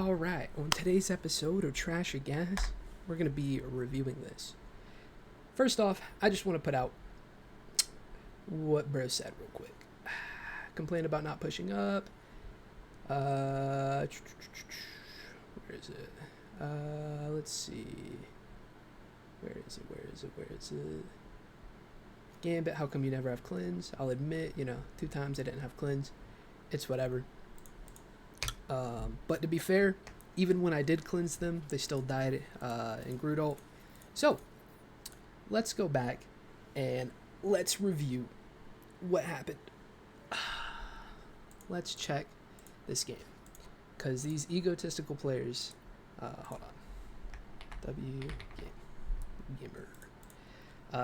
Alright, on today's episode of Trash or Gas, we're going to be reviewing this. First off, I just want to put out what bro said real quick. Complained about not pushing up. Where is it? Let's see. Where is it? Gambit, how come you never have cleanse? I'll admit, 2 times I didn't have cleanse. It's whatever. But to be fair, even when I did cleanse them, they still died in Grudalt. So, let's go back and let's review what happened. Let's check this game. Because these egotistical players... hold on. Gamer.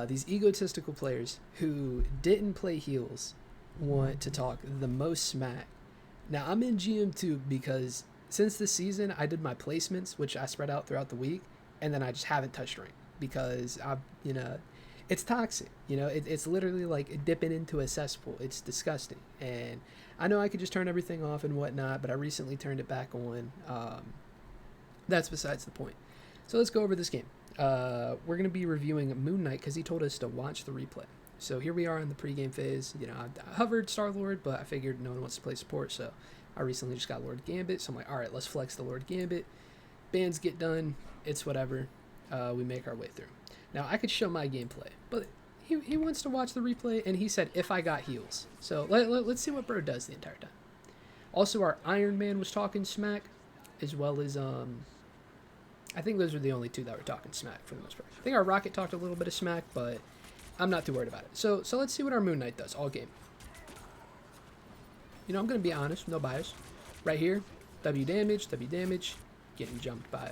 These egotistical players who didn't play heals want to talk the most smack. Now, I'm in GM2 because since this season, I did my placements, which I spread out throughout the week, and then I just haven't touched rank because, it's toxic. It's literally like dipping into a cesspool. It's disgusting. And I know I could just turn everything off and whatnot, but I recently turned it back on. That's besides the point. So let's go over this game. We're going to be reviewing Moon Knight because he told us to watch the replay. So here we are in the pregame phase. I hovered Star-Lord, but I figured no one wants to play support, so I recently just got Lord Gambit. So I'm like, all right, let's flex the Lord Gambit. Bans get done. It's whatever. We make our way through. Now, I could show my gameplay, but he wants to watch the replay, and he said if I got heals. So let's see what bro does the entire time. Also, our Iron Man was talking smack, as well as, I think those were the only two that were talking smack for the most part. I think our Rocket talked a little bit of smack, but I'm not too worried about it. So let's see what our Moon Knight does all game. I'm going to be honest, no bias. Right here, W damage, getting jumped by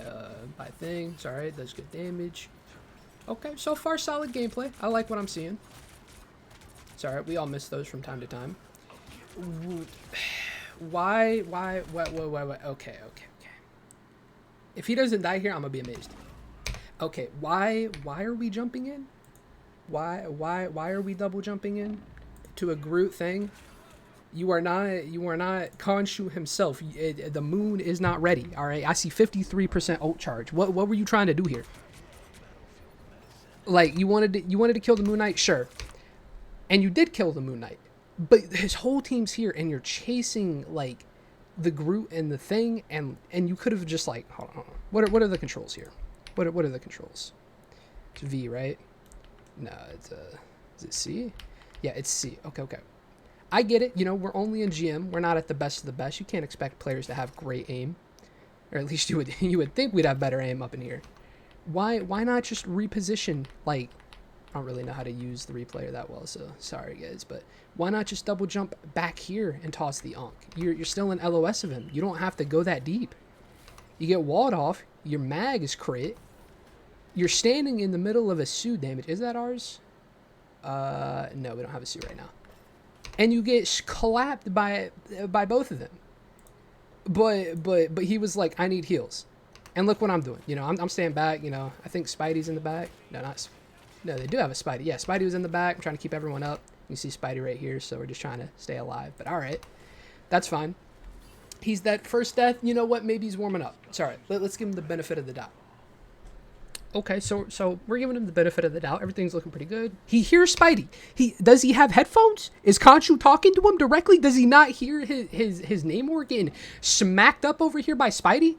a thing. It's alright, does good damage. Okay, so far solid gameplay. I like what I'm seeing. It's alright, we all miss those from time to time. Why? Okay. If he doesn't die here, I'm going to be amazed. Okay, why are we jumping in? Why are we double jumping in to a Groot thing? You are not Khonshu himself. The moon is not ready. All right, I see 53% ult charge. What were you trying to do here? Like you wanted to kill the Moon Knight, sure, and you did kill the Moon Knight, but his whole team's here, and you're chasing like the Groot and the thing, and you could have just like hold on. What are the controls here? What are the controls? It's V, right? No, it's is it C? Yeah, it's C. Okay. I get it. We're only in GM. We're not at the best of the best. You can't expect players to have great aim, or at least you would think we'd have better aim up in here. Why not just reposition? Like, I don't really know how to use the replayer that well, so sorry guys, but why not just double jump back here and toss the Ankh? You're still in LOS of him. You don't have to go that deep. You get walled off. Your mag is crit. You're standing in the middle of a Sue damage. Is that ours? No, we don't have a Sue right now. And you get clapped by both of them. But he was like, I need heals. And look what I'm doing. I'm staying back. I think Spidey's in the back. No, they do have a Spidey. Yeah, Spidey was in the back. I'm trying to keep everyone up. You see Spidey right here, so we're just trying to stay alive. But all right, that's fine. He's that first death. You know what? Maybe he's warming up. It's all right. Let's give him the benefit of the doubt. Okay, so we're giving him the benefit of the doubt. Everything's looking pretty good. He hears Spidey. Does he have headphones? Is Khonshu talking to him directly? Does he not hear his Namor getting smacked up over here by Spidey?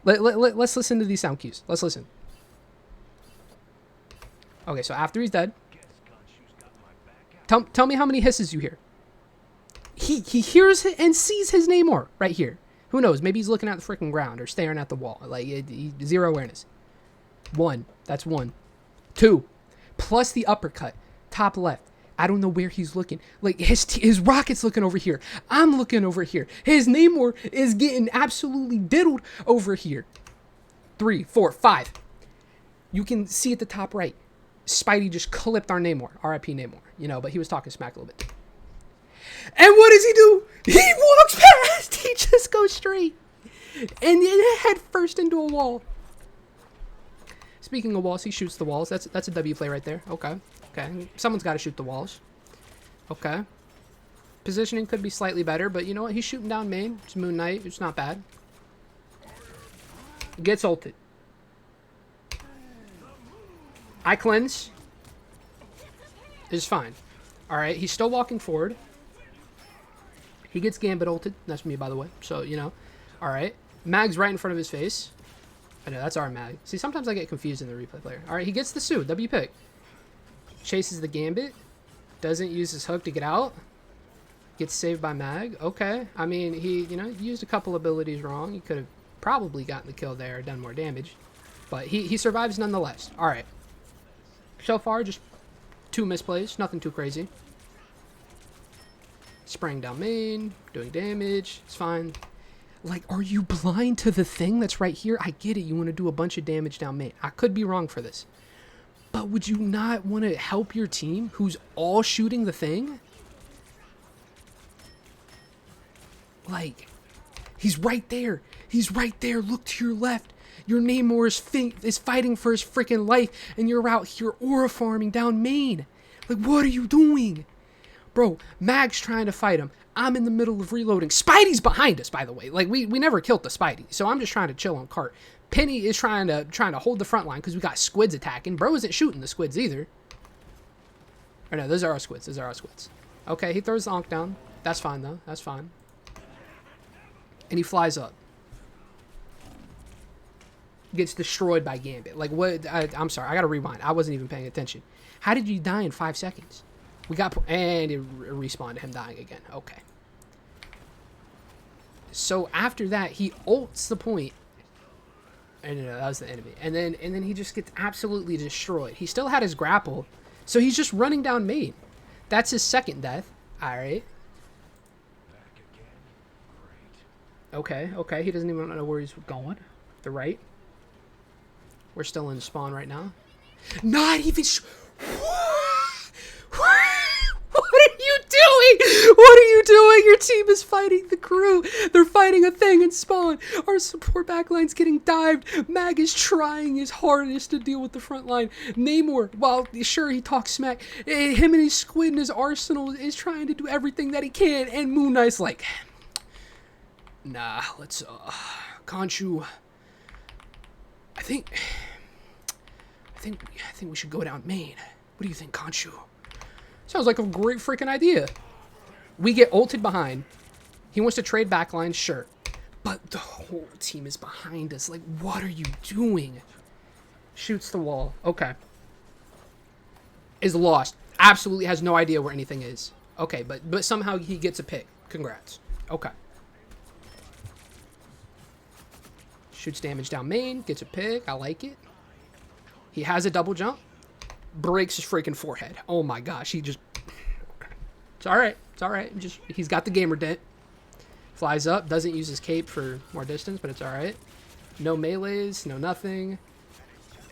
Let's listen to these sound cues. Let's listen. Okay, so after he's dead, tell me how many hisses you hear. He hears and sees his Namor right here. Who knows? Maybe he's looking at the freaking ground or staring at the wall. Like zero awareness. 1. That's 1. 2. Plus the uppercut. Top left. I don't know where he's looking. Like his Rocket's looking over here. I'm looking over here. His Namor is getting absolutely diddled over here. 3, 4, 5. You can see at the top right. Spidey just clipped our Namor. R.I.P. Namor. But he was talking smack a little bit. And what does he do? He walks past. He just goes straight. And then head first into a wall. Speaking of walls, he shoots the walls. That's a W play right there. Okay. Someone's got to shoot the walls. Okay. Positioning could be slightly better, but you know what? He's shooting down main. It's Moon Knight. It's not bad. Gets ulted. I cleanse. Is fine. Alright, he's still walking forward. He gets Gambit ulted. That's me, by the way. So, you know. Alright. Mag's right in front of his face. I know, that's our Mag. See, sometimes I get confused in the replay player. Alright, he gets the Sue. W pick. Chases the Gambit. Doesn't use his hook to get out. Gets saved by Mag. Okay. I mean, he, you know, used a couple abilities wrong. He could have probably gotten the kill there, done more damage. But he survives nonetheless. Alright. So far, just 2 misplays. Nothing too crazy. Spraying down main. Doing damage. It's fine. Like, are you blind to the thing that's right here? I get it. You want to do a bunch of damage down main. I could be wrong for this. But would you not want to help your team who's all shooting the thing? Like, he's right there. He's right there. Look to your left. Your Namor is fighting for his freaking life, and you're out here aura farming down main. Like, what are you doing? Bro, Mag's trying to fight him. I'm in the middle of reloading. Spidey's behind us, by the way. Like, we never killed the Spidey, so I'm just trying to chill on cart. Penny is trying to hold the front line because we got squids attacking. Bro isn't shooting the squids either. Or no, those are our squids. Those are our squids. Okay, he throws the Ankh down. That's fine, though. That's fine. And he flies up. Gets destroyed by Gambit. Like, what? I'm sorry. I got to rewind. I wasn't even paying attention. How did you die in 5 seconds? We got... And it respawned to him dying again. Okay. So, after that, he ults the point. And no, that was the enemy. And then he just gets absolutely destroyed. He still had his grapple. So, he's just running down main. That's his second death. Alright. Okay, okay. He doesn't even know where he's going. The right. We're still in spawn right now. Not even... What are you doing? What are you doing? Your team is fighting the crew. They're fighting a thing in spawn. Our support backline's getting dived. Mag is trying his hardest to deal with the front line. Namor, while sure he talks smack, him and his squid and his arsenal is trying to do everything that he can. And Moon Knight's like, nah, let's, Khonshu, I think we should go down main. What do you think, Khonshu? Sounds like a great freaking idea. We get ulted behind. He wants to trade backline, sure. But the whole team is behind us. Like, what are you doing? Shoots the wall. Okay. Is lost. Absolutely has no idea where anything is. Okay, but somehow he gets a pick. Congrats. Okay. Shoots damage down main. Gets a pick. I like it. He has a double jump. Breaks his freaking forehead. Oh my gosh. He just... Okay. It's alright. It's alright. He's got the gamer dent. Flies up. Doesn't use his cape for more distance, but it's alright. No melees. No nothing.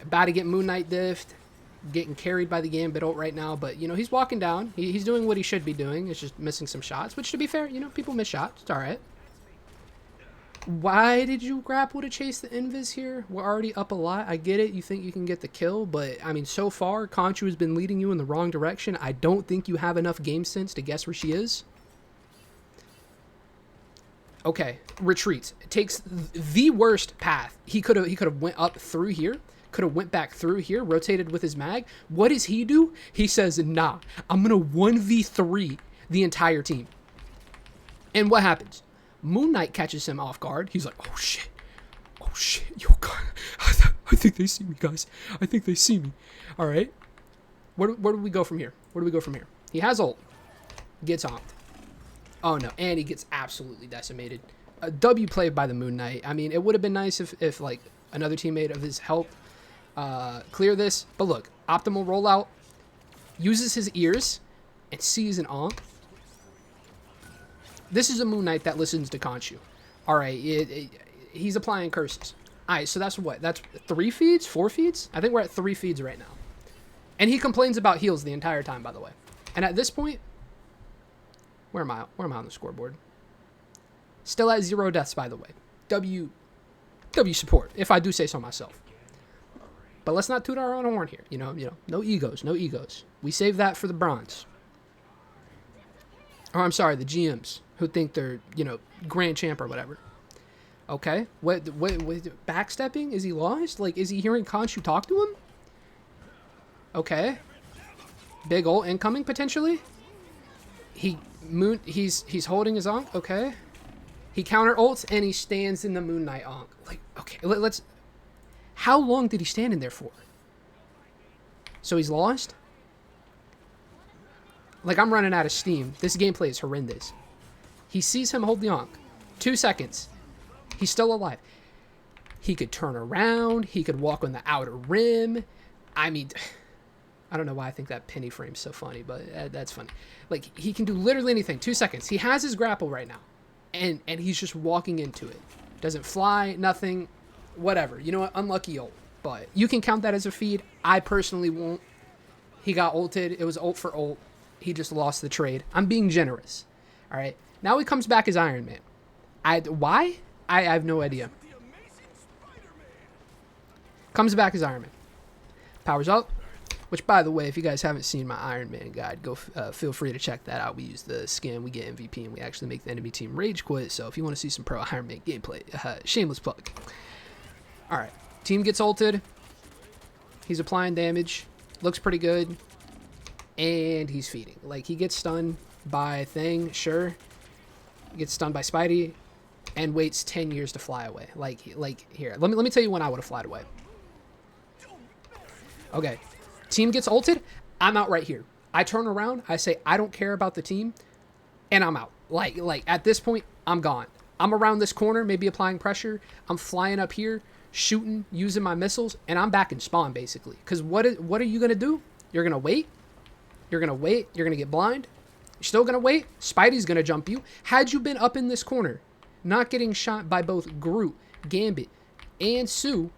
About to get Moon Knight diffed. Getting carried by the Gambit ult right now. But, you know, he's walking down. He's doing what he should be doing. It's just missing some shots. Which, to be fair, you know, people miss shots. It's alright. Why did you grapple to chase the invis here? We're already up a lot. I get it. You think you can get the kill, but I mean, so far, Khonshu has been leading you in the wrong direction. I don't think you have enough game sense to guess where she is. Okay, retreats. It takes the worst path. He could have went up through here. Could have went back through here, rotated with his mag. What does he do? He says, nah, I'm going to 1v3 the entire team. And what happens? Moon Knight catches him off guard. He's like, oh shit. Oh shit. Yo, God. I think they see me, guys. I think they see me. All right. Where do we go from here? Where do we go from here? He has ult. Gets onked. Oh no. And he gets absolutely decimated. A W play by the Moon Knight. I mean, it would have been nice if like another teammate of his helped clear this. But look, optimal rollout. Uses his ears and sees an onk. This is a Moon Knight that listens to Khonshu. All right, he's applying curses. All right, so that's what? That's 3 feeds? 4 feeds? I think we're at 3 feeds right now. And he complains about heals the entire time, by the way. And at this point, where am I? Where am I on the scoreboard? Still at 0 deaths, by the way. W support, if I do say so myself. But let's not toot our own horn here. You know, no egos, no egos. We save that for the bronze. Or I'm sorry, the GMs who think they're, you know, grand champ or whatever. Okay. What backstepping? Is he lost? Like, is he hearing Khonshu talk to him? Okay. Big ult incoming, potentially. He's holding his Ankh. Okay. He counter ults, and he stands in the Moon Knight Ankh. Like, okay, let's... How long did he stand in there for? So he's lost? Like, I'm running out of steam. This gameplay is horrendous. He sees him hold the Ankh. 2 seconds. He's still alive. He could turn around. He could walk on the outer rim. I mean, I don't know why I think that penny frame's so funny, but that's funny. Like, he can do literally anything. 2 seconds. He has his grapple right now. And he's just walking into it. Doesn't fly, nothing, whatever. You know what? Unlucky ult. But you can count that as a feed. I personally won't. He got ulted. It was ult for ult. He just lost the trade. I'm being generous. All right. Now he comes back as Iron Man. Why? I have no idea. Comes back as Iron Man. Powers up. Which, by the way, if you guys haven't seen my Iron Man guide, go feel free to check that out. We use the skin, we get MVP, and we actually make the enemy team rage quit. So if you want to see some pro Iron Man gameplay, shameless plug. All right. Team gets ulted. He's applying damage. Looks pretty good. And he's feeding. Like, he gets stunned by Thing, sure. He gets stunned by Spidey. And waits 10 years to fly away. Like here. Let me tell you when I would have flied away. Okay. Team gets ulted. I'm out right here. I turn around. I say, I don't care about the team. And I'm out. Like at this point, I'm gone. I'm around this corner, maybe applying pressure. I'm flying up here, shooting, using my missiles. And I'm back in spawn, basically. Because what are you going to do? You're going to wait. You're going to wait. You're going to get blind. You're still going to wait. Spidey's going to jump you. Had you been up in this corner, not getting shot by both Groot, Gambit, and Sue,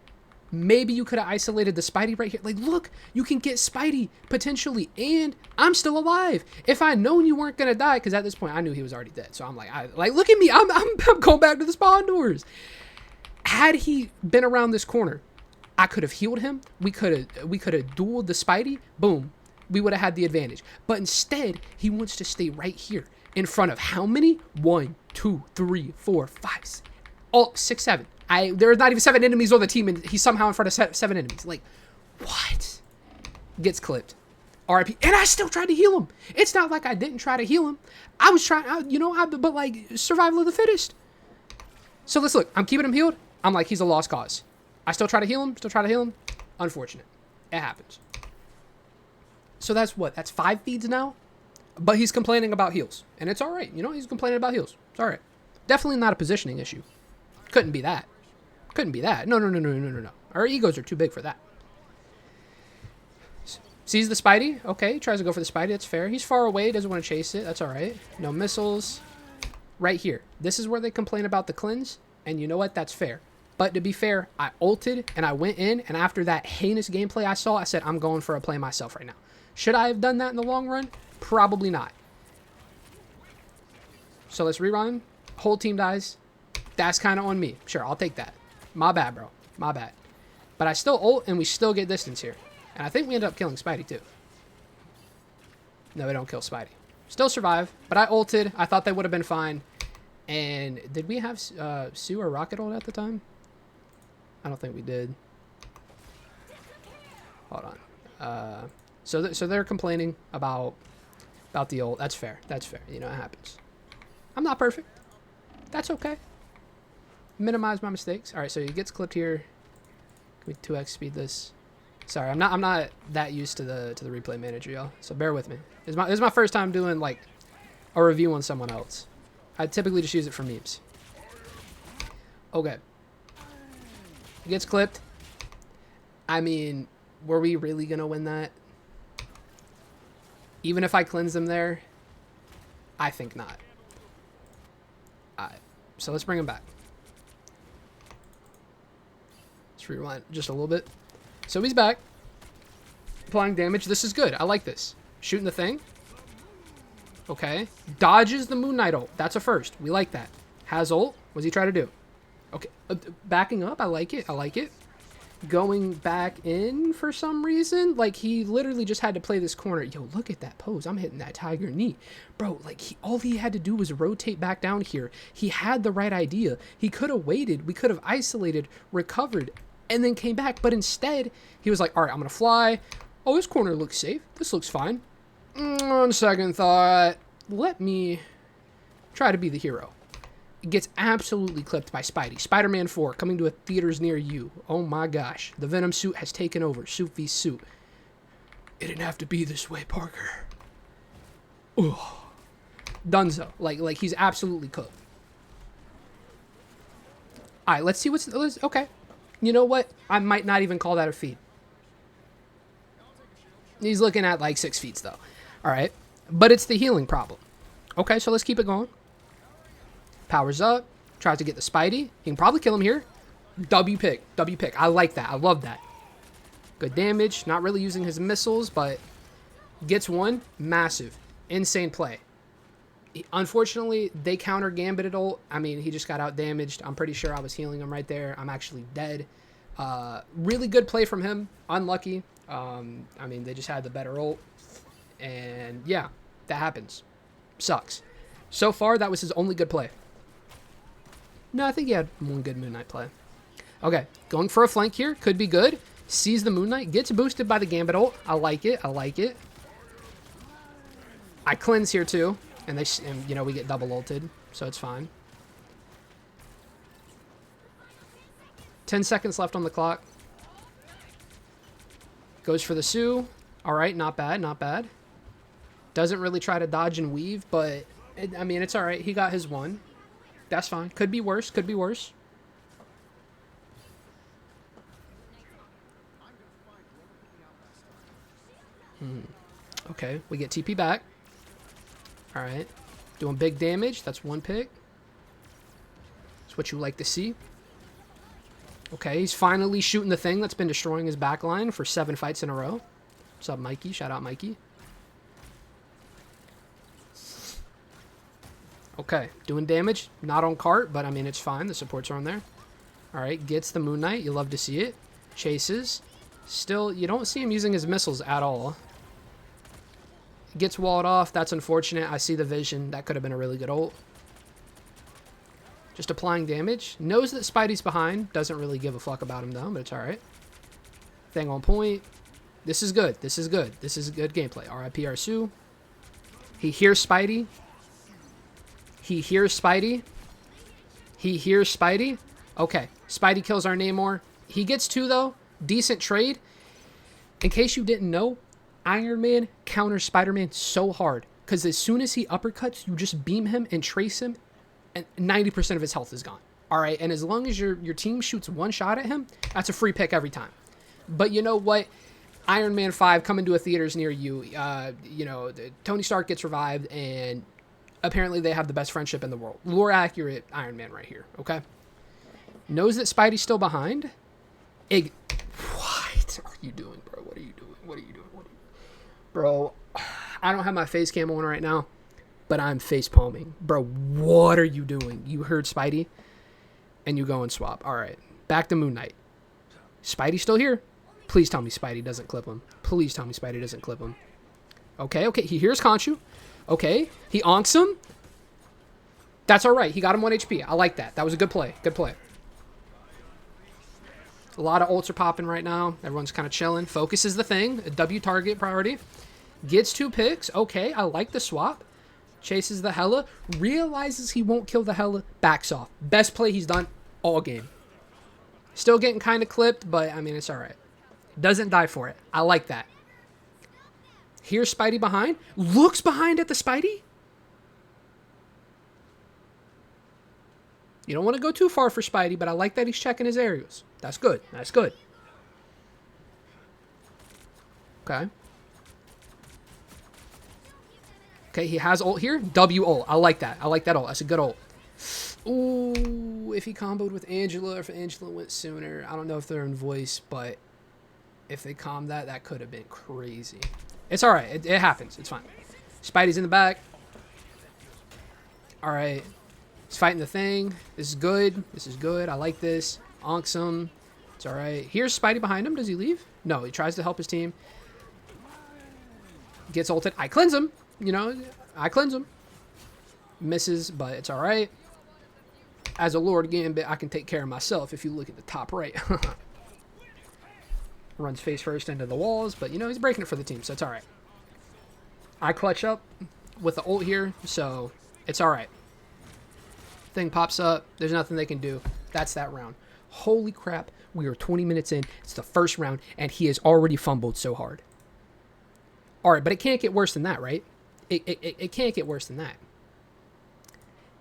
maybe you could have isolated the Spidey right here. Like, look, you can get Spidey, potentially, and I'm still alive. If I'd known you weren't going to die, because at this point, I knew he was already dead. So I'm like, look at me. I'm going back to the spawn doors. Had he been around this corner, I could have healed him. We could have dueled the Spidey. Boom. We would have had the advantage. But instead, he wants to stay right here. In front of how many? 1, 2, 3, 4, 5, 6, 7. There are not even 7 enemies on the team, and he's somehow in front of 7 enemies. Like, what? Gets clipped. RIP. And I still tried to heal him. It's not like I didn't try to heal him. I was trying, but like, survival of the fittest. So let's look. I'm keeping him healed. I'm like, he's a lost cause. I still try to heal him. Unfortunate. It happens. So that's what? That's 5 feeds now? But he's complaining about heals. And it's all right. He's complaining about heals. It's all right. Definitely not a positioning issue. Couldn't be that. No. Our egos are too big for that. Sees the Spidey. Okay, tries to go for the Spidey. That's fair. He's far away. Doesn't want to chase it. That's all right. No missiles. Right here. This is where they complain about the cleanse. And you know what? That's fair. But to be fair, I ulted and I went in. And after that heinous gameplay I saw, I said, I'm going for a play myself right now. Should I have done that in the long run? Probably not. So let's rerun. Whole team dies. That's kind of on me. Sure, I'll take that. My bad, bro. My bad. But I still ult, and we still get distance here. And I think we end up killing Spidey, too. No, we don't kill Spidey. Still survive, but I ulted. I thought they would have been fine. And did we have Sue or Rocket ult at the time? I don't think we did. Hold on. So they're complaining about the ult. That's fair. That's fair. It happens. I'm not perfect. That's okay. Minimize my mistakes. All right, so he gets clipped here. Can we 2x speed this? Sorry, I'm not that used to the replay manager, y'all. So bear with me. This is my first time doing like a review on someone else. I typically just use it for memes. Okay. He gets clipped. I mean, were we really gonna win that? Even if I cleanse them there, I think not. Alright, so let's bring him back. Let's rewind just a little bit. So he's back. Applying damage. This is good. I like this. Shooting the thing. Okay. Dodges the Moon Knight ult. That's a first. We like that. Has ult. What's he trying to do? Okay. Backing up. I like it. going back in for some reason. Like, he literally just had to play this corner. Yo, look at that pose. I'm hitting that tiger knee. Bro, like, all he had to do was rotate back down here. He had the right idea. He could have waited. We could have isolated, recovered, and then came back. But instead, he was like, all right, I'm going to fly. Oh, this corner looks safe. This looks fine. On second thought, let me try to be the hero. It gets absolutely clipped by Spidey. Spider-Man 4 coming to a theaters near you. Oh my gosh. The Venom suit has taken over. Suit v suit. It didn't have to be this way, Parker. Ugh. Dunzo. Like he's absolutely cooked. Alright, let's see what's... Okay. You know what? I might not even call that a feed. He's looking at like 6 feet though. Alright. But it's the healing problem. Okay, so let's keep it going. Powers up. Tries to get the Spidey. He can probably kill him here. W pick. W pick. I like that. I love that. Good damage. Not really using his missiles, but gets one. Massive. Insane play. Unfortunately, they counter Gambited ult. I mean, he just got out damaged. I'm pretty sure I was healing him right there. I'm actually dead. Really good play from him. Unlucky. I mean, they just had the better ult. And yeah, that happens. Sucks. So far, that was his only good play. No, I think he had one good Moon Knight play. Okay, going for a flank here. Could be good. Sees the Moon Knight. Gets boosted by the Gambit ult. I like it. I like it. I cleanse here too. And you know, we get double ulted. So it's fine. 10 seconds left on the clock. Goes for the Sue. All right, not bad. Not bad. Doesn't really try to dodge and weave, but... I mean, it's all right. He got his one. That's fine. Could be worse. Could be worse. Okay. We get TP back. All right. Doing big damage. That's one pick. That's what you like to see. Okay. He's finally shooting the thing that's been destroying his backline for 7 fights in a row. What's up, Mikey? Shout out, Mikey. Okay, doing damage. Not on cart, but I mean, it's fine. The supports are on there. All right, gets the Moon Knight. You love to see it. Chases. Still, you don't see him using his missiles at all. Gets walled off. That's unfortunate. I see the vision. That could have been a really good ult. Just applying damage. Knows that Spidey's behind. Doesn't really give a fuck about him, though, but it's all right. Thing on point. This is good. This is good. This is good gameplay. RIP Arsu. He hears Spidey. He hears Spidey. He hears Spidey. Okay. Spidey kills our Namor. He gets 2, though. Decent trade. In case you didn't know, Iron Man counters Spider-Man so hard. Because as soon as he uppercuts, you just beam him and trace him. And 90% of his health is gone. All right. And as long as your team shoots one shot at him, that's a free pick every time. But you know what? Iron Man 5 coming to a theaters near you. You know, Tony Stark gets revived and... apparently they have the best friendship in the world. Lore accurate Iron Man right here, okay? Knows that Spidey's still behind. What are you doing, bro? What are you doing? What are you doing? What are you doing? Bro, I don't have my face cam on right now, but I'm face palming. Bro, what are you doing? You heard Spidey, and you go and swap. All right, back to Moon Knight. Spidey's still here. Please tell me Spidey doesn't clip him. Please tell me Spidey doesn't clip him. Okay, okay, he hears Khonshu. Okay, he onks him. That's all right. He got him 1 HP. I like that. That was a good play. Good play. A lot of ults are popping right now. Everyone's kind of chilling. Focus is the thing. A W target priority. Gets 2 picks. Okay, I like the swap. Chases the Hela. Realizes he won't kill the Hela. Backs off. Best play he's done all game. Still getting kind of clipped, but I mean, it's all right. Doesn't die for it. I like that. Here's Spidey behind. Looks behind at the Spidey. You don't want to go too far for Spidey, but I like that he's checking his areas. That's good. That's good. Okay. Okay, he has ult here. W ult. I like that. I like that ult. That's a good ult. Ooh, if he comboed with Angela, or if Angela went sooner. I don't know if they're in voice, but if they calmed that, that could have been crazy. It's all right. It happens. It's fine. Spidey's in the back. All right. He's fighting the thing. This is good. This is good. I like this. Onks him. It's all right. Here's Spidey behind him. Does he leave? No, he tries to help his team. Gets ulted. I cleanse him. You know, I cleanse him. Misses, but it's all right. As a Lord Gambit, I can take care of myself if you look at the top right. Runs face first into the walls, but, you know, he's breaking it for the team, so it's all right. I clutch up with the ult here, so it's all right. Thing pops up. There's nothing they can do. That's that round. Holy crap. We are 20 minutes in. It's the first round, and he has already fumbled so hard. All right, but it can't get worse than that, right? It can't get worse than that,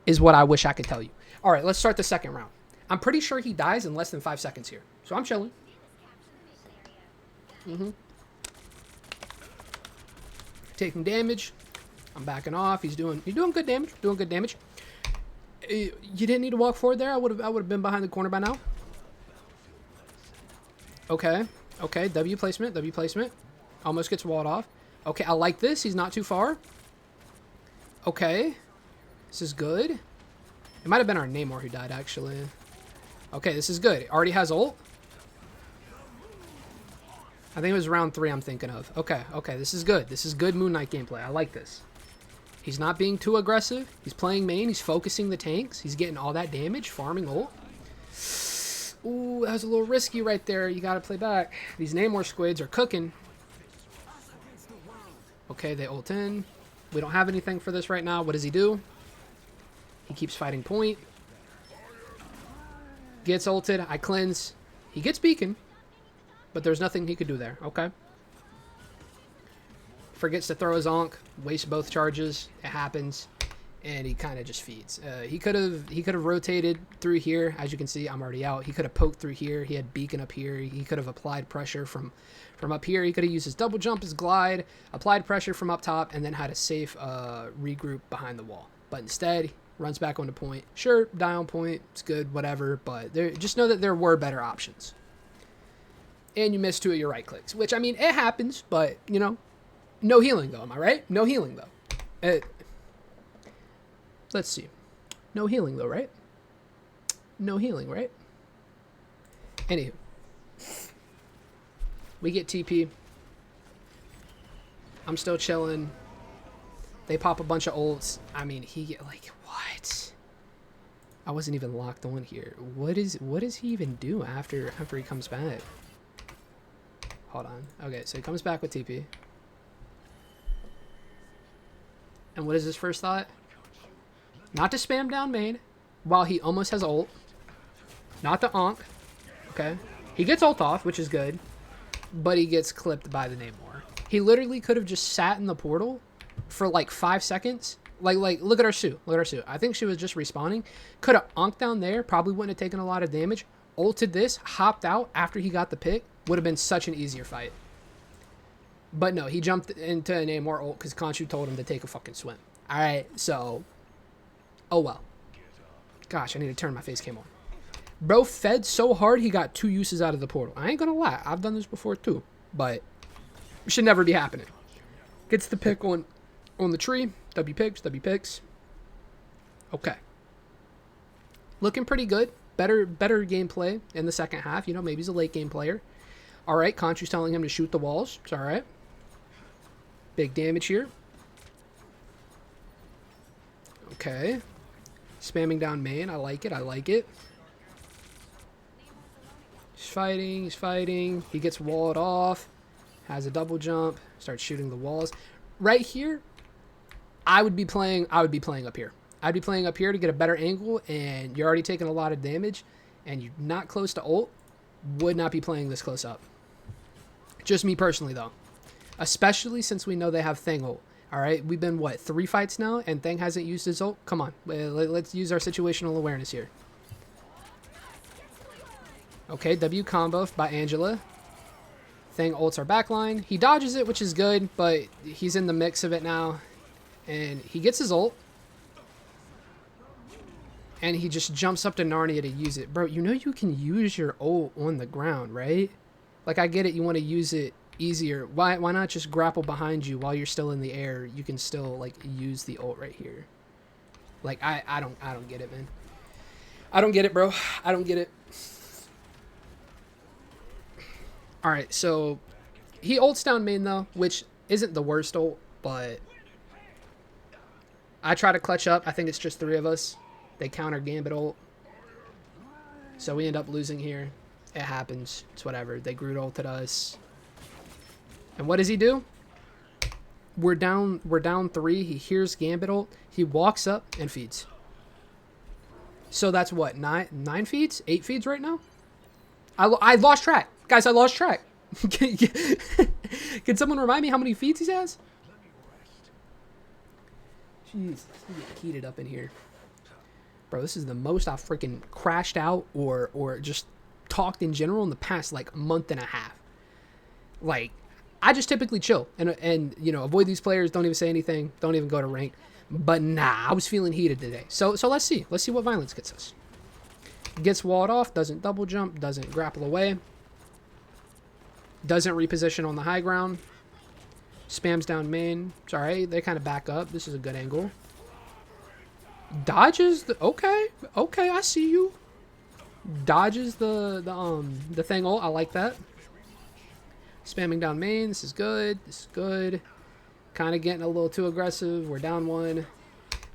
is what I wish I could tell you. All right, let's start the second round. I'm pretty sure he dies in less than 5 seconds here, so I'm chilling. Taking damage. I'm backing off. He's doing good damage. Doing good damage. You didn't need to walk forward there. I would have been behind the corner by now. Okay. Okay. W placement. W placement. Almost gets walled off. Okay. I like this. He's not too far. Okay. This is good. It might have been our Namor who died, actually. Okay. This is good. It already has ult. I think it was round 3 I'm thinking of. Okay. Okay. This is good. This is good Moon Knight gameplay. I like this. He's not being too aggressive. He's playing main. He's focusing the tanks. He's getting all that damage, farming ult. Ooh, that was a little risky right there. You got to play back. These Namor squids are cooking. Okay, they ult in. We don't have anything for this right now. What does he do? He keeps fighting point. Gets ulted. I cleanse. He gets beacon, but there's nothing he could do there. Okay. Forgets to throw his onk, wastes both charges. It happens, and he kind of just feeds. He could have rotated through here. As you can see, I'm already out. He could have poked through here. He had beacon up here. He could have applied pressure from up here. He could have used his double jump, his glide, applied pressure from up top, and then had a safe regroup behind the wall. But instead, runs back onto point. Sure, die on point. It's good, whatever. But just know that there were better options. And you missed 2 of your right clicks, which, I mean, it happens, but, you know. No healing, though. Am I right? No healing, though. Let's see. No healing, though, right? No healing, right? Anywho. We get TP. I'm still chilling. They pop a bunch of ults. I mean, he get like, what? I wasn't even locked on here. What does he even do after he comes back? Hold on. Okay, so he comes back with TP. And what is his first thought? Not to spam down main while he almost has ult. Not to onk. Okay. He gets ult off, which is good. But he gets clipped by the Namor. He literally could have just sat in the portal for like 5 seconds. Like look at our Sue. Look at our Sue. I think she was just respawning. Could have onked down there. Probably wouldn't have taken a lot of damage. Ulted this. Hopped out after he got the pick. Would have been such an easier fight. But no, he jumped into an Namor ult because Khonshu told him to take a fucking swim. Alright, so. Oh well. Gosh, I need to turn my face cam on. Bro fed so hard he got 2 uses out of the portal. I ain't gonna lie. I've done this before too. But it should never be happening. Gets the pick on the tree. W picks, W picks. Okay. Looking pretty good. Better gameplay in the second half. You know, maybe he's a late game player. Alright, Khonshu's telling him to shoot the walls. It's alright. Big damage here. Okay. Spamming down main. I like it. I like it. He's fighting. He's fighting. He gets walled off. Has a double jump. Starts shooting the walls. Right here, I would be playing up here. I'd be playing up here to get a better angle, and you're already taking a lot of damage, and you're not close to ult. Would not be playing this close up. Just me personally, though. Especially since we know they have Thing ult. Alright, we've been, what, 3 fights now? And Thing hasn't used his ult? Come on. Let's use our situational awareness here. Okay, W combo by Angela. Thing ults our backline. He dodges it, which is good, but he's in the mix of it now. And he gets his ult. And he just jumps up to Narnia to use it. Bro, you know you can use your ult on the ground, right? Like, I get it. You want to use it easier. Why not just grapple behind you while you're still in the air? You can still, like, use the ult right here. Like, I don't get it, man. I don't get it, bro. I don't get it. All right, so he ults down main though, which isn't the worst ult, but I try to clutch up. I think it's just 3 of us. They counter Gambit ult. So we end up losing here. It happens. It's whatever. They Groot ulted us. And what does he do? We're down 3. He hears Gambit ult. He walks up and feeds. So that's what, 9 feeds? 8 feeds right now? I lost track. Guys, I lost track. Can someone remind me how many feeds he has? Jeez, it's gonna get heated up in here. Bro, this is the most I've freaking crashed out or just talked in general in the past, like, month and a half. Like, I just typically chill and you know, avoid these players, don't even say anything, don't even go to rank. But nah, I was feeling heated today. So let's see. Let's see what violence gets us. Gets walled off, doesn't double jump, doesn't grapple away. Doesn't reposition on the high ground. Spams down main. It's alright. They kind of back up. This is a good angle. Dodges the... Okay. Okay, I see you. Dodges the thing ult. I like that. Spamming down main. This is good. This is good. Kind of getting a little too aggressive. We're down 1.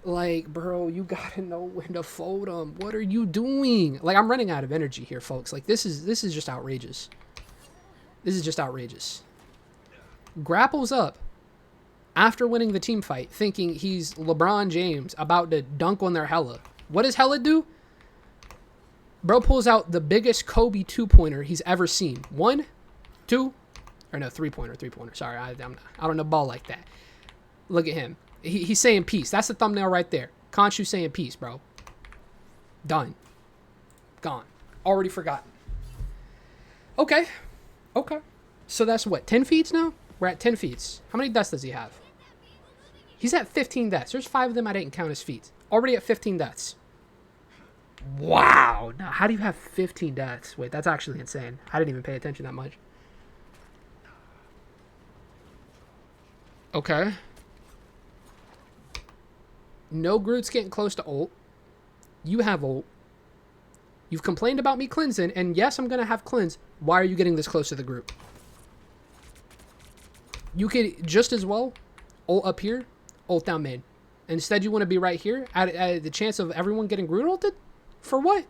Like, bro, you gotta know when to fold them. What are you doing? Like, I'm running out of energy here, folks. Like, this is just outrageous. This is just outrageous. Grapples up after winning the team fight, thinking he's LeBron James about to dunk on their Hella. What does Hella do? Bro pulls out the biggest Kobe 2-pointer he's ever seen. 1, 2, or no, 3-pointer. Sorry, I don't know ball like that. Look at him. He's saying peace. That's the thumbnail right there. Khonshu saying peace, bro. Done. Gone. Already forgotten. Okay. Okay. So that's what, 10 feeds now? We're at 10 feeds. How many deaths does he have? He's at 15 deaths. There's 5 of them I didn't count as feeds. Already at 15 deaths. Wow. Now, how do you have 15 deaths? Wait, that's actually insane. I didn't even pay attention that much. Okay. No Groot's getting close to ult. You have ult. You've complained about me cleansing, and yes, I'm going to have cleanse. Why are you getting this close to the group? You could just as well ult up here, ult down main. Instead, you want to be right here at the chance of everyone getting Groot ulted? For what?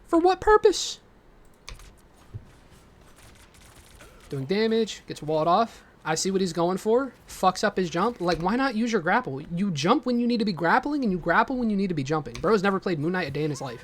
For what purpose? Doing damage, gets walled off. I see what he's going for. Fucks up his jump. Like, why not use your grapple? You jump when you need to be grappling, and you grapple when you need to be jumping. Bro's never played Moon Knight a day in his life.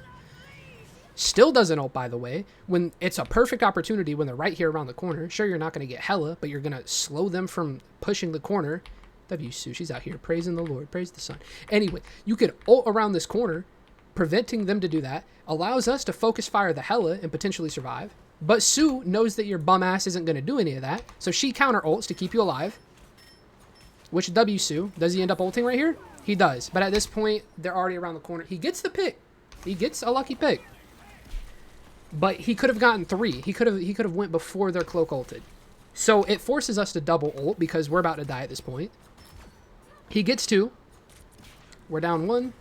Still doesn't ult, by the way, when it's a perfect opportunity when they're right here around the corner. Sure, you're not going to get Hella, but you're going to slow them from pushing the corner. W. Sushi's out here praising the Lord. Praise the sun. Anyway, you could ult around this corner, preventing them to do that. Allows us to focus fire the Hella and potentially survive. But Sue knows that your bum ass isn't going to do any of that, so she counter ults to keep you alive. Which W Sue, does he end up ulting right here? He does, but at this point, they're already around the corner. He gets the pick. He gets a lucky pick. But he could have gotten 3. He could have went before their cloak ulted. So it forces us to double ult because we're about to die at this point. He gets 2. We're down 1.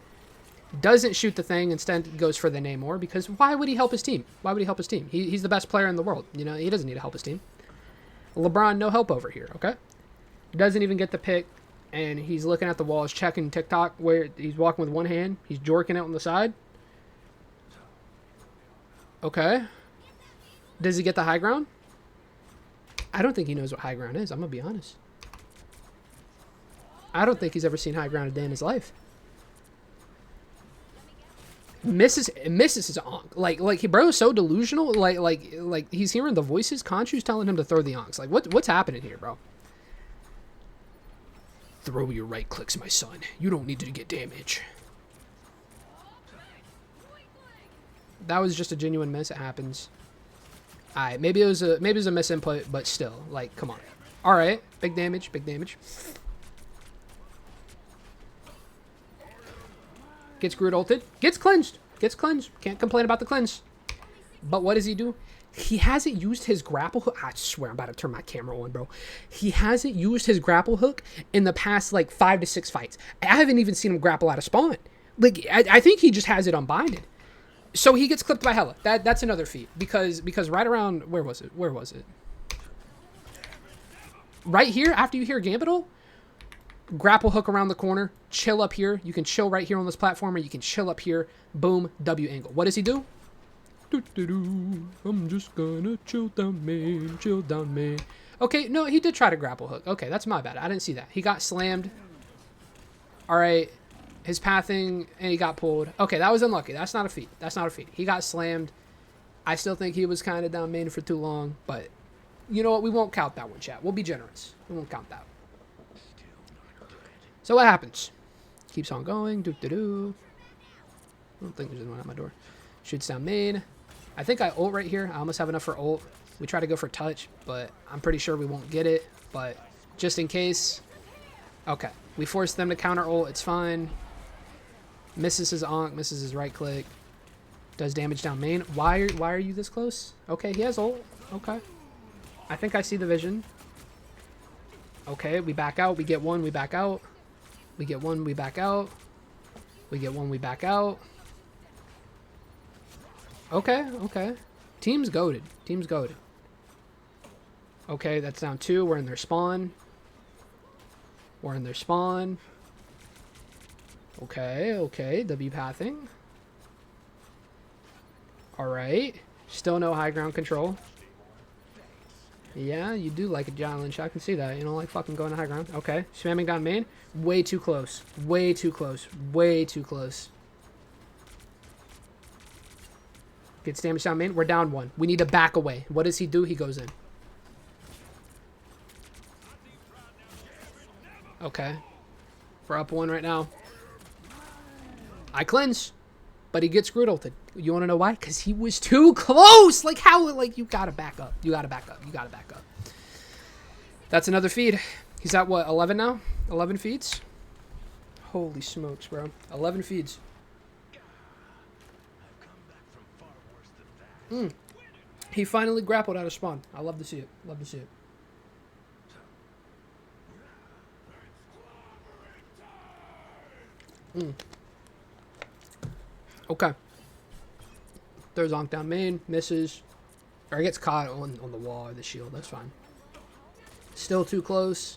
Doesn't shoot the thing, instead goes for the Namor, because why would he help his team? Why would he help his team? He's the best player in the world. You know, he doesn't need to help his team. LeBron, no help over here, okay? Doesn't even get the pick, and he's looking at the walls, checking TikTok, where he's walking with one hand. He's jorking it on the side. Okay. Does he get the high ground? I don't think he knows what high ground is, I'm going to be honest. I don't think he's ever seen high ground a day in his life. Misses his onk. Like he bro's so delusional. Like he's hearing the voices. Khonshu's telling him to throw the onks. Like what's happening here, bro? Throw your right clicks, my son. You don't need to get damage. That was just a genuine miss. It happens. Alright, maybe it was a misinput, but still, like, come on. Alright, big damage, big damage. Gets Groot ulted. Gets cleansed. Gets cleansed. Can't complain about the cleanse. But what does he do? He hasn't used his grapple hook. I swear I'm about to turn my camera on, bro. He hasn't used his grapple hook in the past, like, 5 to 6 fights. I haven't even seen him grapple out of spawn. Like, I think he just has it unbinded. So he gets clipped by Hella. That's another feat. Because right around... Where was it? right here, after you hear Gambit ult, grapple hook around the corner, chill up here. You can chill right here on this platform, or you can chill up here. Boom, W angle. What does he do? I'm just gonna chill down main, chill down main. Okay, no, he did try to grapple hook. Okay, that's my bad. I didn't see that. He got slammed. All right, his pathing, and he got pulled. Okay, that was unlucky. That's not a feat. That's not a feat. He got slammed. I still think he was kind of down main for too long, but you know what? We won't count that one, chat. We'll be generous. We won't count that. So what happens? Keeps on going. Doo-doo-doo. I don't think there's anyone at my door. Shoots down main. I think I ult right here. I almost have enough for ult. We try to go for touch, but I'm pretty sure we won't get it. But just in case. Okay. We force them to counter ult. It's fine. Misses his onk. Misses his right click. Does damage down main. Why are you this close? Okay, he has ult. Okay. I think I see the vision. Okay, we back out. We get one. We back out. We get one. We back out. We get one. We back out. Okay, okay. Team's goated. Team's goated. Okay, that's down 2. We're in their spawn. We're in their spawn. Okay, okay. W pathing. Alright. Still no high ground control. Yeah, you do like a challenge. I can see that. You don't like fucking going to high ground. Okay. Spamming down main. Way too close. Way too close. Way too close. Gets damage down main. We're down 1. We need to back away. What does he do? He goes in. Okay. We're up 1 right now. I cleanse. But he gets screwed ulted. You want to know why? Because he was too close. Like how? Like you got to back up. You got to back up. You got to back up. That's another feed. He's at what? 11 now? 11 feeds? Holy smokes, bro. 11 feeds. He finally grappled out of spawn. I love to see it. Love to see it. Okay. Throws onk down main. Misses. Or gets caught on the wall or the shield. That's fine. Still too close.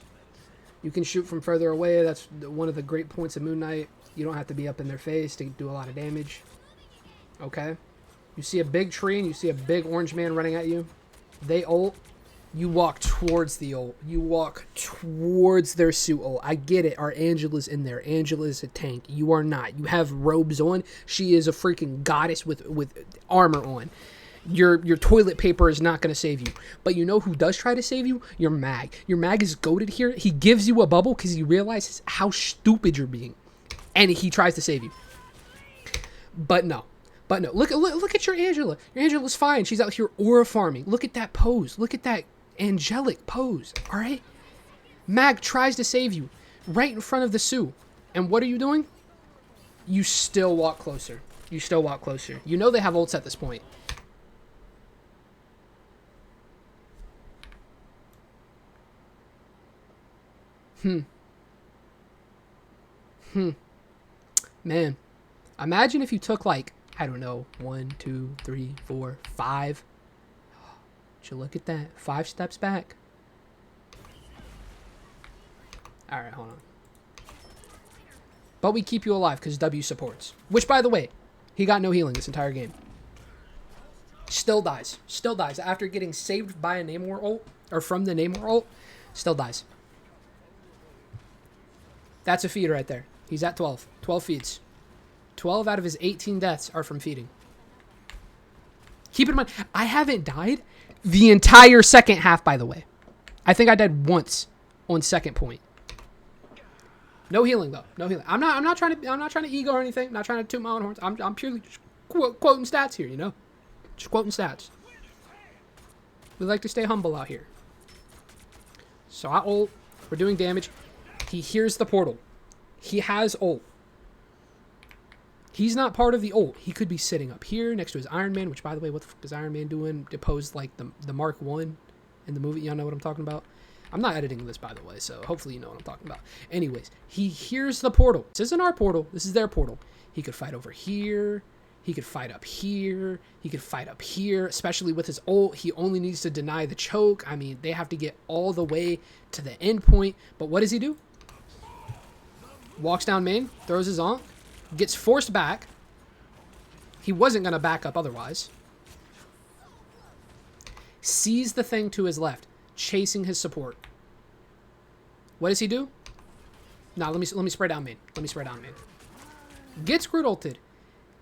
You can shoot from further away. That's one of the great points of Moon Knight. You don't have to be up in their face to do a lot of damage. Okay. You see a big tree and you see a big orange man running at you. They ult. You walk towards the ult. You walk towards their suit ult. I get it. Our Angela's in there. Angela's a tank. You are not. You have robes on. She is a freaking goddess with armor on. Your toilet paper is not going to save you. But you know who does try to save you? Your mag. Your mag is goated here. He gives you a bubble because he realizes how stupid you're being. And he tries to save you. But no. But no. Look at your Angela. Your Angela's fine. She's out here aura farming. Look at that pose. Look at that angelic pose. All right? Mag tries to save you right in front of the Sue. And what are you doing? You still walk closer. You still walk closer. You know they have ults at this point. Man, imagine if you took like, I don't know, 1, 2, 3, 4, 5. Would you look at that? 5 steps back. All right, hold on. But we keep you alive because W supports. Which, by the way, he got no healing this entire game. Still dies. Still dies. After getting saved by a Namor ult, or from the Namor ult, still dies. That's a feed right there. He's at 12. 12 feeds. 12 out of his 18 deaths are from feeding. Keep in mind, I haven't died the entire second half, by the way. I think I died once on second point. No healing though. No healing. I'm not trying to ego or anything. I'm not trying to toot my own horns. I'm purely just quoting stats here, you know? Just quoting stats. We like to stay humble out here. So I ult. We're doing damage. He hears the portal. He has ult. He's not part of the ult. He could be sitting up here next to his Iron Man, which, by the way, what the fuck is Iron Man doing? Deposed like the Mark 1 in the movie. Y'all know what I'm talking about? I'm not editing this, by the way, so hopefully you know what I'm talking about. Anyways, he hears the portal. This isn't our portal. This is their portal. He could fight over here. He could fight up here. He could fight up here, especially with his ult. He only needs to deny the choke. I mean, they have to get all the way to the end point. But what does he do? Walks down main, throws his ult, gets forced back. He wasn't going to back up otherwise. Sees the thing to his left, chasing his support. What does he do? Nah, let me spray down main. Let me spray down main. Gets grid ulted.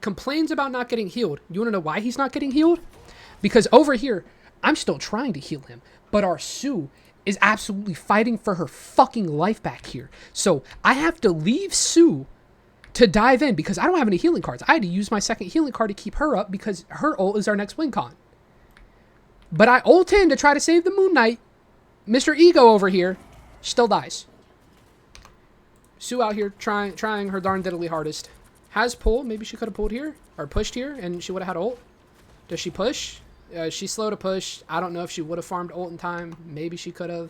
Complains about not getting healed. You want to know why he's not getting healed? Because over here, I'm still trying to heal him. But our Sue is absolutely fighting for her fucking life back here. So I have to leave Sue to dive in because I don't have any healing cards. I had to use my second healing card to keep her up because her ult is our next win con. But I ult in to try to save the Moon Knight. Mr. Ego over here still dies. Sue out here trying her darn diddly hardest. Has pull. Maybe she could have pulled here or pushed here and she would have had ult. Does she push? She's slow to push. I don't know if she would have farmed ult in time. Maybe she could have.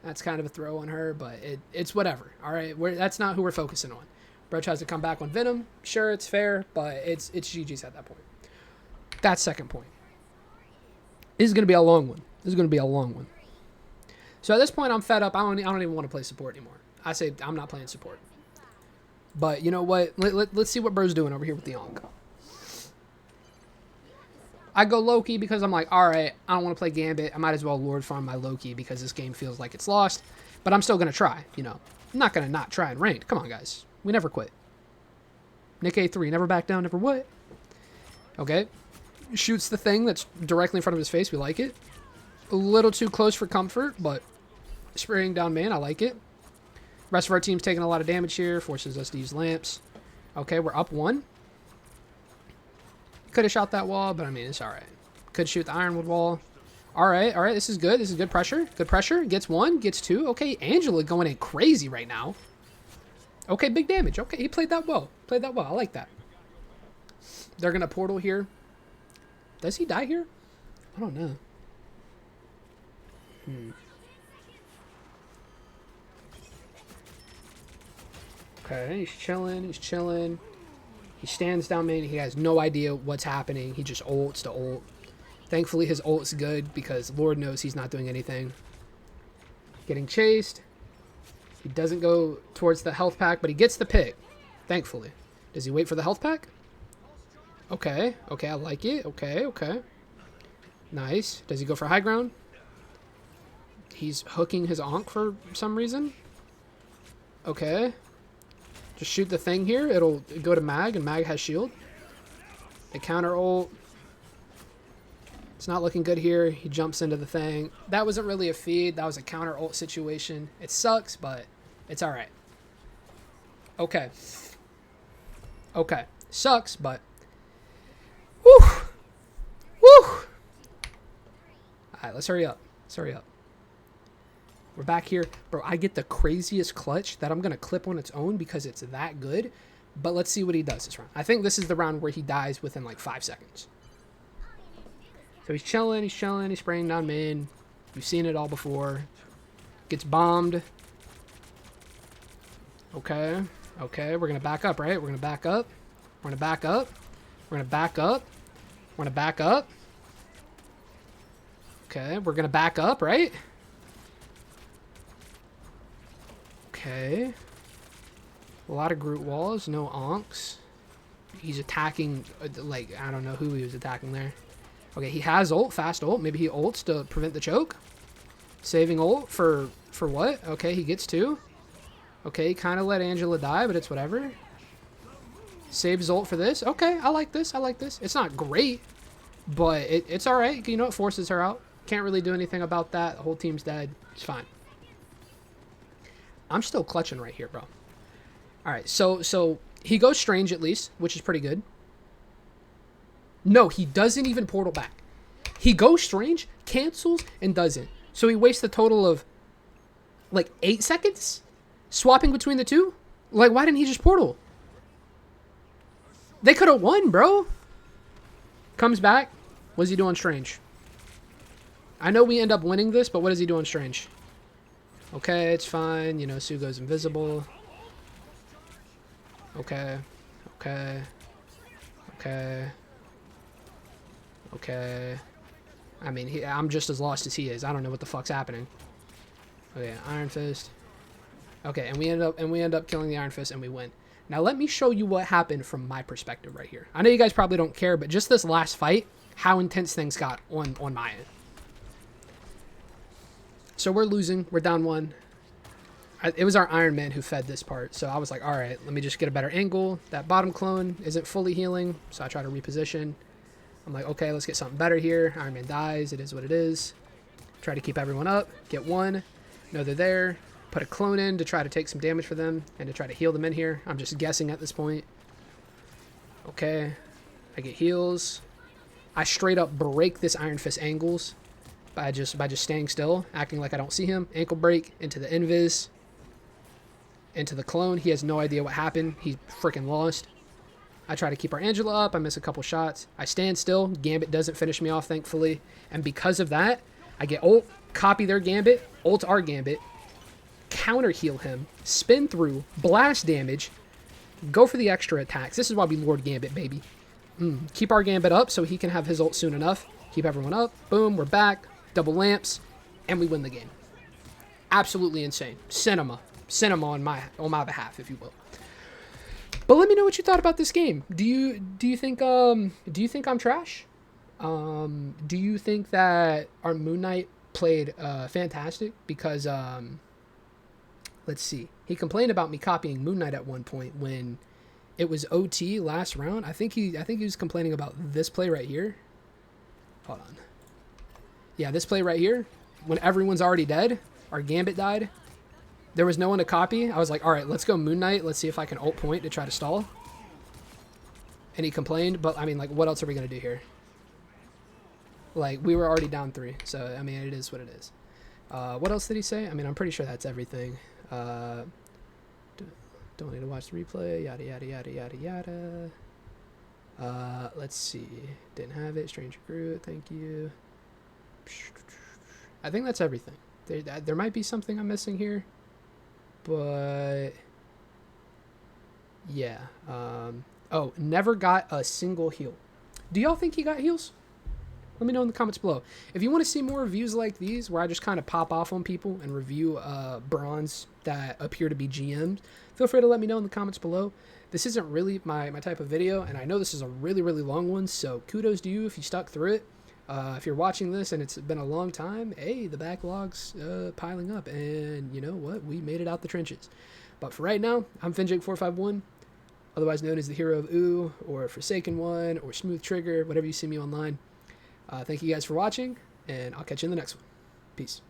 That's kind of a throw on her, but it's whatever. All right, that's not who we're focusing on. Bro tries to come back on Venom. Sure, it's fair, but it's GG's at that point. That's second point. This is going to be a long one. This is going to be a long one. So at this point, I'm fed up. I don't even want to play support anymore. I say I'm not playing support. But you know what? Let's see what bro's doing over here with the Onk. I go Loki because I'm like, all right, I don't want to play Gambit. I might as well Lord farm my Loki because this game feels like it's lost. But I'm still going to try, you know. I'm not going to not try and ranked. Come on, guys. We never quit. Nick A3, never back down, never what? Okay. Shoots the thing that's directly in front of his face. We like it. A little too close for comfort, but spraying down main, I like it. Rest of our team's taking a lot of damage here. Forces us to use lamps. Okay, we're up 1. Could have shot that wall, but I mean, it's all right. Could shoot the ironwood wall. All right. This is good. This is good pressure. Good pressure. Gets 1, gets 2. Okay, Angela going in crazy right now. Okay, big damage. Okay, he played that well. Played that well. I like that. They're going to portal here. Does he die here? I don't know. Okay, he's chilling. He's chilling. He stands down main. He has no idea what's happening. He just ults to ult. Thankfully, his ult's good because Lord knows he's not doing anything. Getting chased. He doesn't go towards the health pack, but he gets the pick. Thankfully. Does he wait for the health pack? Okay. Okay, I like it. Okay. Nice. Does he go for high ground? He's hooking his Onk for some reason. Okay. Just shoot the thing here. It'll go to Mag, and Mag has shield. They counter ult. It's not looking good here. He jumps into the thing. That wasn't really a feed. That was a counter ult situation. It sucks, but it's all right. Okay. Okay. Sucks, but... Woo! Woo! All right, let's hurry up. Let's hurry up. We're back here. Bro, I get the craziest clutch that I'm going to clip on its own because it's that good. But let's see what he does this round. I think this is the round where he dies within like 5 seconds. So he's chilling, he's spraying down main. We've seen it all before. Gets bombed. Okay. Okay, we're going to back up, right? We're going to back up. We're going to back up. We're going to back up. We're going to back up. Okay, we're going to back up, right? Okay. A lot of Groot walls, no onks. He's attacking, like, I don't know who he was attacking there. Okay, he has ult, fast ult. Maybe he ults to prevent the choke. Saving ult for what? Okay, he gets 2. Okay, kind of let Angela die, but it's whatever. Saves ult for this. Okay, I like this. I like this. It's not great, but it's all right. You know, it forces her out. Can't really do anything about that. The whole team's dead. It's fine. I'm still clutching right here, bro. All right, so he goes strange at least, which is pretty good. No, he doesn't even portal back. He goes strange, cancels, and doesn't. So he wastes a total of, like, 8 seconds? Swapping between the two? Like, why didn't he just portal? They could have won, bro. Comes back. What is he doing strange? I know we end up winning this, but what is he doing strange? Okay, it's fine. You know, Sue goes invisible. Okay. Okay. Okay. Okay. I mean, I'm just as lost as he is. I don't know what the fuck's happening. Okay, Iron Fist. Okay, and we end up killing the Iron Fist and we win. Now let me show you what happened from my perspective right here. I know you guys probably don't care, but just this last fight, how intense things got on my end. So we're losing. We're down 1. It was our Iron Man who fed this part. So I was like, all right, let me just get a better angle. That bottom clone isn't fully healing. So I try to reposition. I'm like, okay, let's get something better here. Iron Man dies. It is what it is. Try to keep everyone up. Get 1. Know they're there. Put a clone in to try to take some damage for them and to try to heal them in here. I'm just guessing at this point. Okay. I get heals. I straight up break this Iron Fist angles by just staying still, acting like I don't see him. Ankle break into the invis. Into the clone. He has no idea what happened. He's freaking lost. I try to keep our Angela up. I miss a couple shots. I stand still. Gambit doesn't finish me off, thankfully. And because of that, I get ult, copy their Gambit, ult our Gambit, counter heal him, spin through, blast damage, go for the extra attacks. This is why we Lord Gambit, baby. Keep our Gambit up so he can have his ult soon enough. Keep everyone up. Boom, we're back. Double lamps, and we win the game. Absolutely insane. Cinema on my behalf, if you will. But let me know what you thought about this game. Do you think I'm trash? Do you think that our Moon Knight played fantastic? Because let's see. He complained about me copying Moon Knight at one point when it was OT last round. I think he was complaining about this play right here. Hold on. Yeah, this play right here. When everyone's already dead, our Gambit died. There was no one to copy. I was like, all right, let's go Moon Knight. Let's see if I can ult point to try to stall. And he complained, but I mean, like, what else are we going to do here? Like, we were already down 3. So, I mean, it is what it is. What else did he say? I mean, I'm pretty sure that's everything. Don't need to watch the replay. Yada, yada, yada, yada, yada. Let's see. Didn't have it. Stranger Groot. Thank you. I think that's everything. There might be something I'm missing here. But yeah. Oh, never got a single heal. Do y'all think he got heals? Let me know in the comments below. If you want to see more reviews like these, where I just kind of pop off on people and review bronze that appear to be GMs, feel free to let me know in the comments below. This isn't really my type of video, and I know this is a really, really long one, so kudos to you if you stuck through it. If you're watching this and it's been a long time, hey, the backlog's piling up, and you know what? We made it out the trenches. But for right now, I'm FinJake451, otherwise known as the Hero of Ooh, or Forsaken One, or Smooth Trigger, whatever you see me online. Thank you guys for watching, and I'll catch you in the next one. Peace.